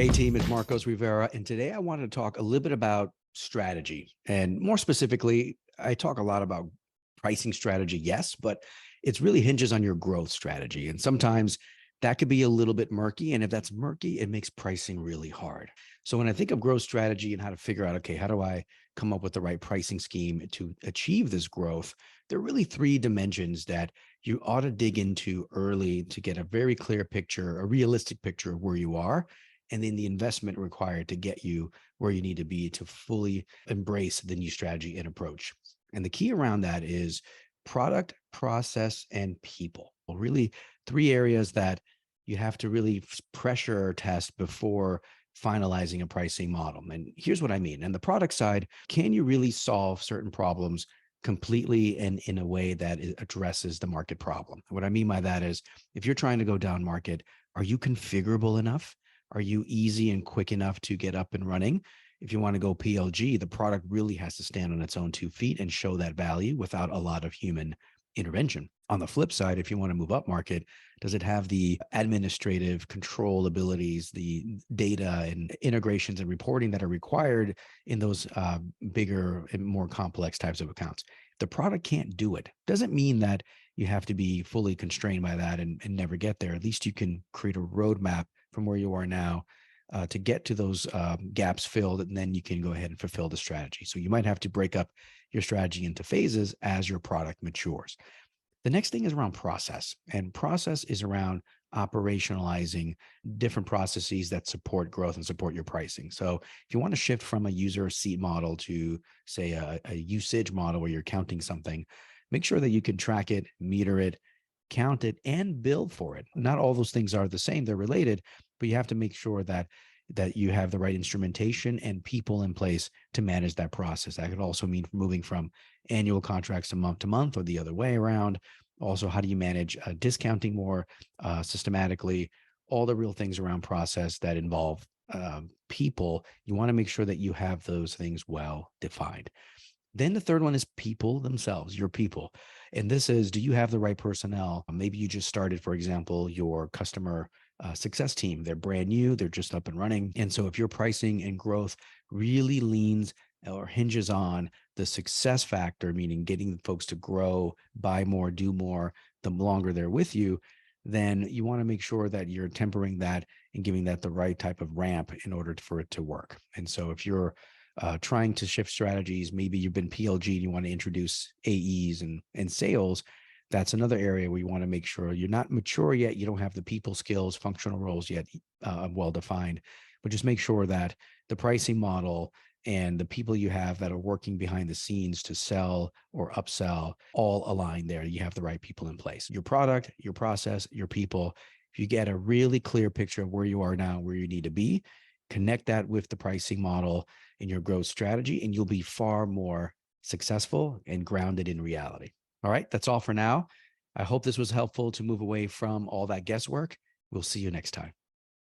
Hey team, it's Marcos Rivera, and today I wanted to talk a little bit about strategy. And more specifically, I talk a lot about pricing strategy, yes, but it's really hinges on your growth strategy. And sometimes that could be a little bit murky. And if that's murky, it makes pricing really hard. So when I think of growth strategy and how to figure out, okay, how do I come up with the right pricing scheme to achieve this growth? There are really three dimensions that you ought to dig into early to get a very clear picture, a realistic picture of where you are, and then the investment required to get you where you need to be to fully embrace the new strategy and approach. And the key around that is product, process, and people. Well, really, three areas that you have to really pressure test before finalizing a pricing model. And here's what I mean. On the product side, can you really solve certain problems completely and in a way that addresses the market problem? What I mean by that is if you're trying to go down market, are you configurable enough? Are you easy and quick enough to get up and running? If you want to go PLG, the product really has to stand on its own 2 feet and show that value without a lot of human intervention. On the flip side, if you want to move up market, does it have the administrative control abilities, the data and integrations and reporting that are required in those bigger and more complex types of accounts? If the product can't do it, doesn't mean that you have to be fully constrained by that and never get there. At least you can create a roadmap from where you are now to get to those gaps filled, and then you can go ahead and fulfill the strategy. So you might have to break up your strategy into phases as your product matures. The next thing is around process, and process is around operationalizing different processes that support growth and support your pricing. So if you want to shift from a user seat model to, say, a usage model where you're counting something, make sure that you can track it, meter it, count it, and bill for it. Not all those things are the same, they're related, but you have to make sure that you have the right instrumentation and people in place to manage that process. That could also mean moving from annual contracts to month or the other way around. Also, how do you manage discounting more systematically? All the real things around process that involve people, you want to make sure that you have those things well defined. Then the third one is people themselves, your people. And this is, do you have the right personnel? Maybe you just started, for example, your customer success team. They're brand new, they're just up and running. And so if your pricing and growth really leans or hinges on the success factor, meaning getting folks to grow, buy more, do more, the longer they're with you, then you want to make sure that you're tempering that and giving that the right type of ramp in order for it to work. And so if you're trying to shift strategies, maybe you've been PLG and you want to introduce AEs and sales, that's another area where you want to make sure you're not mature yet. You don't have the people skills, functional roles yet well defined, but just make sure that the pricing model and the people you have that are working behind the scenes to sell or upsell all align there. You have the right people in place. Your product, your process, your people. If you get a really clear picture of where you are now, where you need to be, connect that with the pricing model and your growth strategy, and you'll be far more successful and grounded in reality. All right, that's all for now. I hope this was helpful to move away from all that guesswork. We'll see you next time.